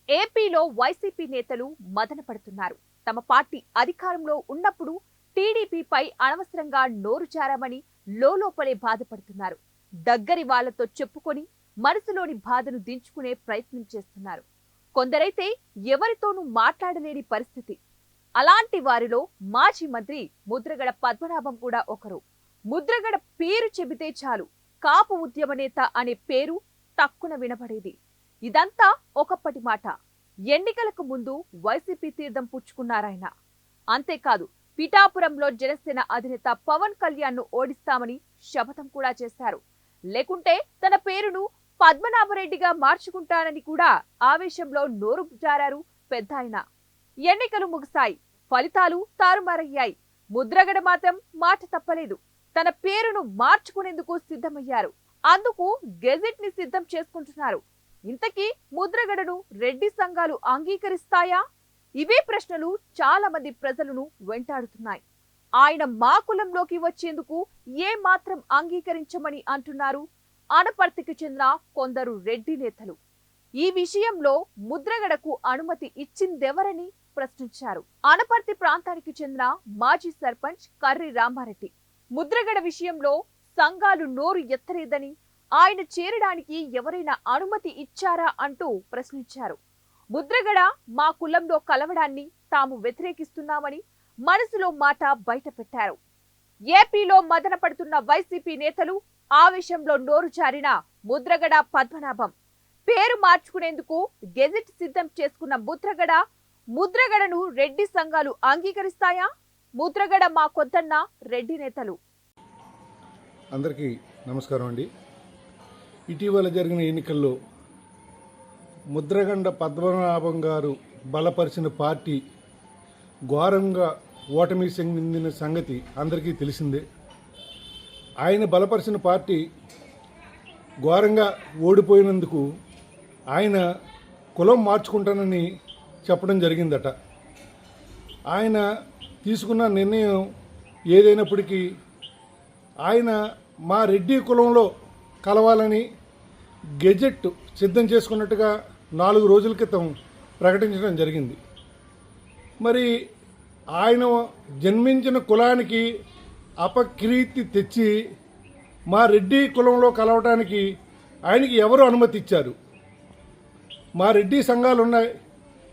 ఏపీలో వైసీపీ నేతలు మదన పడుతున్నారు. తమ పార్టీ అధికారంలో ఉన్నప్పుడు టీడీపీపై అనవసరంగా నోరు జారామని లోలోపలే బాధపడుతున్నారు. దగ్గరి వాళ్లతో చెప్పుకొని మనసులోని బాధను దించుకునే ప్రయత్నం చేస్తున్నారు. కొందరైతే ఎవరితోనూ మాట్లాడలేని పరిస్థితి. అలాంటి వారిలో మాజీ మంత్రి ముద్రగడ పద్మనాభం కూడా ఒకరు. ముద్రగడ పేరు చెబితే చాలు కాపు ఉద్యమ నేత అనే పేరు టక్కున వినబడేది. ఇదంతా ఒకప్పటి మాట. ఎన్నికలకు ముందు వైసీపీ తీర్థం పుచ్చుకున్నారాయన. అంతేకాదు, పిఠాపురంలో జనసేన అధినేత పవన్ కళ్యాణ్ ను ఓడిస్తామని శపథం కూడా చేశారు. లేకుంటే తన పేరును పద్మనాభరెడ్డిగా మార్చుకుంటానని కూడా ఆవేశంలో నోరు జారారు పెద్దాయన. ఎన్నికలు ముగిశాయి, ఫలితాలు తారుమారయ్యాయి. ముద్రగడ మాత్రం మాట తప్పలేదు. తన పేరును మార్చుకునేందుకు సిద్ధమయ్యారు. అందుకు గెజెట్ ని సిద్ధం చేసుకుంటున్నారు. ఇంతకీ ముద్రగడను రెడ్డి సంఘాలు అంగీకరిస్తాయా? ఇవే ప్రశ్నలు చాలా మంది ప్రజలను వెంటాడుతున్నాయి. ఆయన మా కులంలోకి వచ్చేందుకు ఏ మాత్రం అంగీకరించమని అంటున్నారు అనపర్తికి చెందిన కొందరు రెడ్డి నేతలు. ఈ విషయంలో ముద్రగడకు అనుమతి ఇచ్చిందెవరని ప్రశ్నించారు. అనపర్తి ప్రాంతానికి చెందిన మాజీ సర్పంచ్ కర్రి రామారెడ్డి ముద్రగడ విషయంలో సంఘాలు నోరు ఎత్తలేదని, ఆయన చేరడానికి ఎవరైనా అనుమతి ఇచ్చారా అంటూ ప్రశ్నించారు. ముద్రగడ మా కులంలో కలవడాన్ని తాము వ్యతిరేకిస్తున్నామని మనసులో మాట బయట పెట్టారు. ఏపీలో మదన పడుతున్న వైసీపీ నేతలు ఆవేశంలో నోరు జారిన ముద్రగడ పద్మనాభం పేరు మార్చుకునేందుకు గెజెట్ సిద్ధం చేసుకున్న ముద్రగడను రెడ్డి సంఘాలు అంగీకరిస్తాయా? ముద్రగడ మా కొద్దన్న రెడ్డి నేతలు. అందరికీ నమస్కారం అండి. ఇటీవల జరిగిన ఎన్నికల్లో ముద్రగడ పద్మనాభం గారు బలపరిచిన పార్టీ ఘోరంగా ఓటమి చెందిన సంగతి అందరికీ తెలిసిందే. ఆయన బలపరిచిన పార్టీ ఘోరంగా ఓడిపోయినందుకు ఆయన కులం మార్చుకుంటానని చెప్పడం జరిగిందట. ఆయన తీసుకున్న నిర్ణయం ఏదైనప్పటికీ ఆయన మా రెడ్డి కులంలో కలవాలని గెజెట్ సిద్ధం చేసుకున్నట్టుగా 4 రోజుల క్రితం ప్రకటించడం జరిగింది. మరి ఆయన జన్మించిన కులానికి అపకీర్తి తెచ్చి మా రెడ్డి కులంలో కలవటానికి ఆయనకి ఎవరు అనుమతి ఇచ్చారు? మా రెడ్డి సంఘాలు ఉన్నాయి,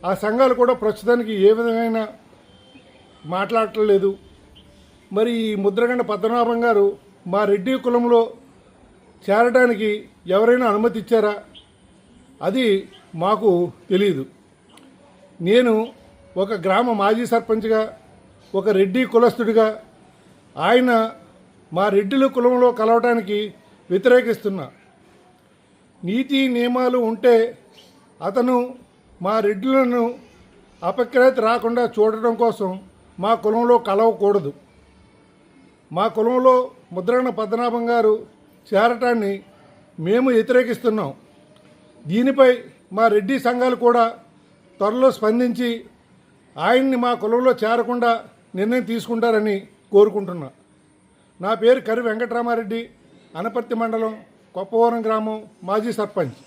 ఆ సంఘాలు కూడా ప్రస్తుతానికి ఏ విధమైన మాట్లాడట్లేదు. మరి ఈ ముద్రగడ పద్మనాభం గారు మా రెడ్డి కులంలో చేరడానికి ఎవరైనా అనుమతి ఇచ్చారా? అది మాకు తెలియదు. నేను ఒక గ్రామ మాజీ సర్పంచ్గా, ఒక రెడ్డి కులస్తుడిగా ఆయన మా రెడ్డిల కులంలో కలవటానికి వ్యతిరేకిస్తున్నా. నీతి నియమాలు ఉంటే అతను మా రెడ్డిలను అపఖ్యాతి రాకుండా చూడటం కోసం మా కులంలో కలవకూడదు. మా కులంలో ముద్రగడ పద్మనాభం గారు చేరటాన్ని మేము వ్యతిరేకిస్తున్నాం. దీనిపై మా రెడ్డి సంఘాలు కూడా త్వరలో స్పందించి ఆయన్ని మా కులంలో చేరకుండా నిర్ణయం తీసుకుంటారని కోరుకుంటున్నా. నా పేరు కర్రి వెంకటరామారెడ్డి, అనపర్తి మండలం కొప్పవరం గ్రామం మాజీ సర్పంచ్.